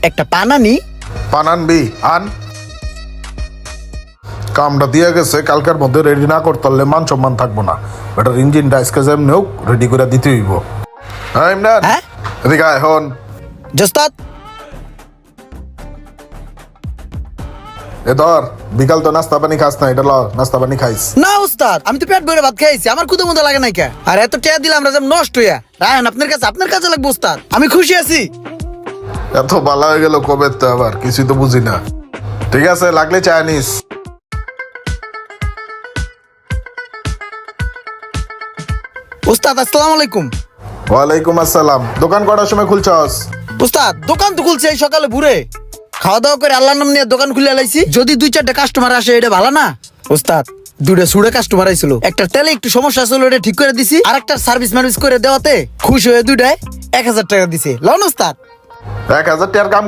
একটা পান আনি। পান আনবি? আন। কামটা দিয়ে গেছে, কালকের মধ্যে রেডি না করতে পারলে মান সম্মান থাকবো না। এটার ইঞ্জিনটা আজকে যেমনি হোক রেডি করে দিতে হইব। হ্যাঁ ইমরান, হ্যাঁ এদিকে আয় হন। জোস্তাদ। এ ধর, বিকাল তো নাস্তা পানি খাস না, এটা ল নাস্তা পানি খাইস। না উস্তাদ, আমি তো পেট ভরে ভাত খাইছি, আমার ক্ষুদা মতো লাগে নাই কে। আর এত টেয়া দিলাম রাজাম নষ্ট হইয়া। রায়হান আপনার কাছে লাগবে উস্তাদ, আমি খুশি আছি। এত বালা হয়ে গেল কবে তো, আবার কিছুই তো বুঝি না। ঠিক আছে, লাগলে চা নিস। উস্তাদ আসসালামু আলাইকুম। ওয়ালাইকুম আসসালাম। দোকান কটার সময় খুলছস? উস্তাদ দোকান তো খুলছে এই সকালে ভোরে, খাওয়া দাওয়া করে আল্লাহর নাম নিয়ে দোকান খুলে লাইছি। যদি 2-4টা কাস্টমার আসে এটা ভালো না উস্তাদ। 2টা সুড়ে কাস্টমার আইছিল, একটা তেলে একটু সমস্যা ছিল, এটা ঠিক করে দিছি। আর একটা সার্ভিস মার্ভিস করে দেওয়াতে খুশি হয়ে 2টায় 1000 টাকা দিছে। লন উস্তাদ। 1000 টাকার কাম